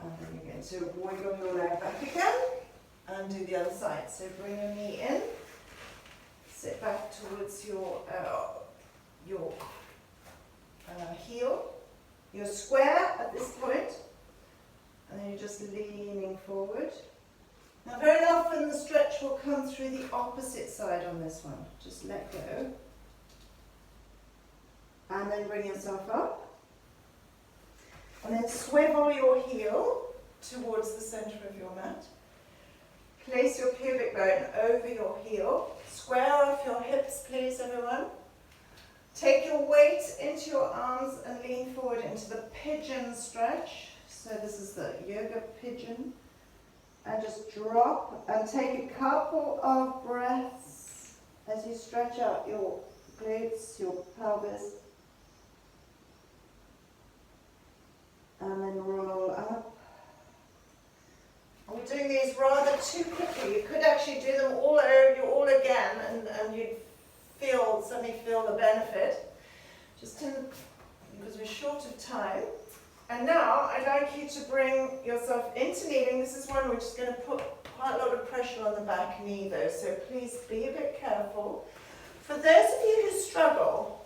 B: And then you're going to wiggle your leg back again. And do the other side. So bring your knee in. Sit back towards your heel. You're square at this point. And then you're just leaning forward. Now very often the stretch will come through the opposite side on this one. Just let go. And then bring yourself up. And then swivel your heel towards the center of your mat. Place your pubic bone over your heel. Square off your hips, please, everyone. Take your weight into your arms and lean forward into the pigeon stretch. So this is the yoga pigeon. And just drop and take a couple of breaths as you stretch out your glutes, your pelvis. And then roll up. We're doing these rather too quickly. You could actually do them all again and you'd suddenly feel the benefit. Because we're short of time. And now I'd like you to bring yourself into kneeling. This is one which is going to put quite a lot of pressure on the back knee though, so please be a bit careful. For those of you who struggle,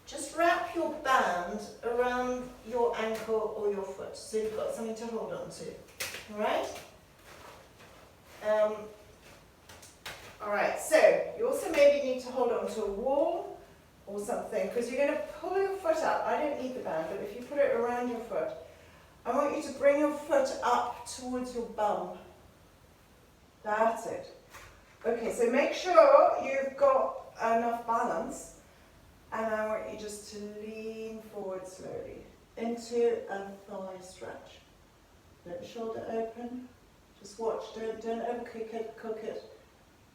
B: just wrap your band around your ankle or your foot so you've got something to hold on to. Alright? Alright, so you also maybe need to hold on to a wall or something, because you're going to pull your foot up. I don't need the band, but if you put it around your foot, I want you to bring your foot up towards your bum. That's it. Okay, so make sure you've got enough balance, and I want you just to lean forward slowly into a thigh stretch. Let the shoulder open. Just watch, don't overcook it, cook it.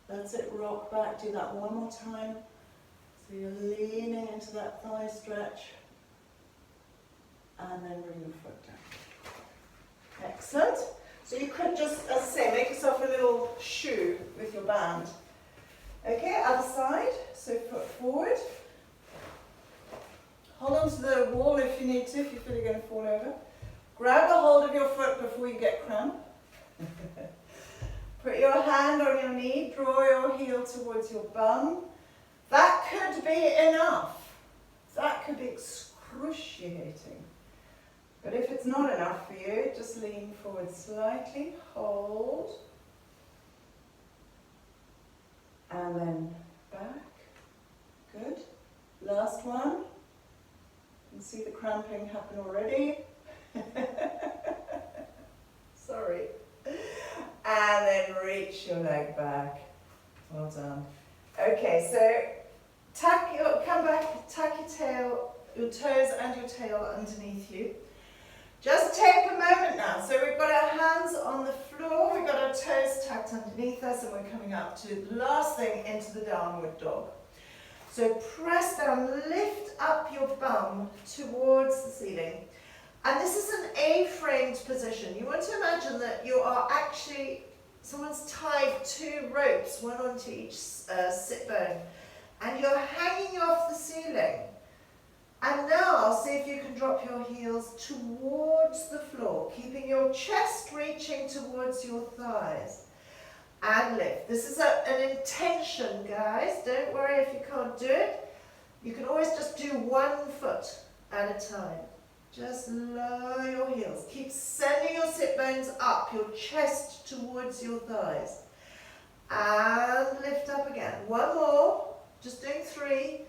B: That's it, rock back, do that one more time. So you're leaning into that thigh stretch and then bring your foot down. Excellent. So you could just, as I say, make yourself a little shoe with your band. Okay, other side. So foot forward. Hold on to the wall if you need to, if you feel you're going to fall over. Grab a hold of your foot before you get cramp. Put your hand on your knee, draw your heel towards your bum. That could be enough. That could be excruciating. But if it's not enough for you, just lean forward slightly, hold, and then back. Good. Last one. You can see the cramping happen already. Sorry. And then reach your leg back. Well done. Okay, so come back, tuck your tail, your toes and your tail underneath you. Just take a moment now. So we've got our hands on the floor, we've got our toes tucked underneath us, and we're coming up to the last thing into the downward dog. So press down, lift up your bum towards the ceiling. And this is an A-framed position. You want to imagine that you are actually, someone's tied two ropes, one onto each sit bone, and you're hanging off the ceiling. And now see if you can drop your heels towards the floor, keeping your chest reaching towards your thighs. And lift. This is an intention, guys. Don't worry if you can't do it. You can always just do 1 foot at a time. Just lower your heels. Keep sending your sit bones up, your chest towards your thighs. And lift up again. 1 more. Just doing 3.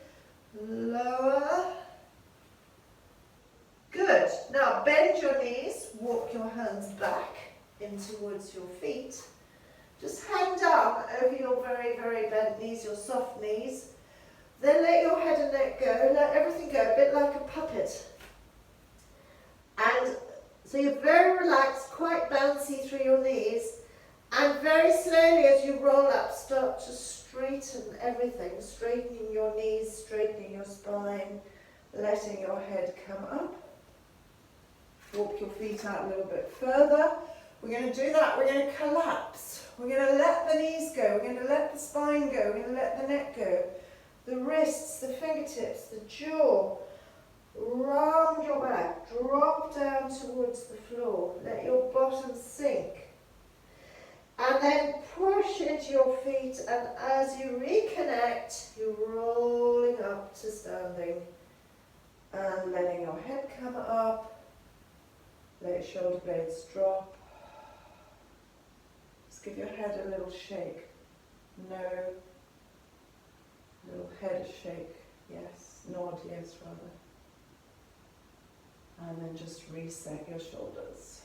B: Lower. Good. Now bend your knees. Walk your hands back in towards your feet. Just hang down over your very, very bent knees, your soft knees. Then let your head and neck go. Let everything go, a bit like a puppet. And so you're very relaxed, quite bouncy through your knees. And very slowly as you roll up, start to straighten everything, straightening your knees, straightening your spine, letting your head come up. Walk your feet out a little bit further. We're going to do that. We're going to collapse. We're going to let the knees go. We're going to let the spine go. We're going to let the neck go. The wrists, the fingertips, the jaw. Round your back. Drop down towards the floor. Let your bottom sink. And then push into your feet, and as you reconnect, you're rolling up to standing. And letting your head come up. Let your shoulder blades drop. Just give your head a little shake. No. Little head shake. Yes. Nod, yes, rather. And then just reset your shoulders.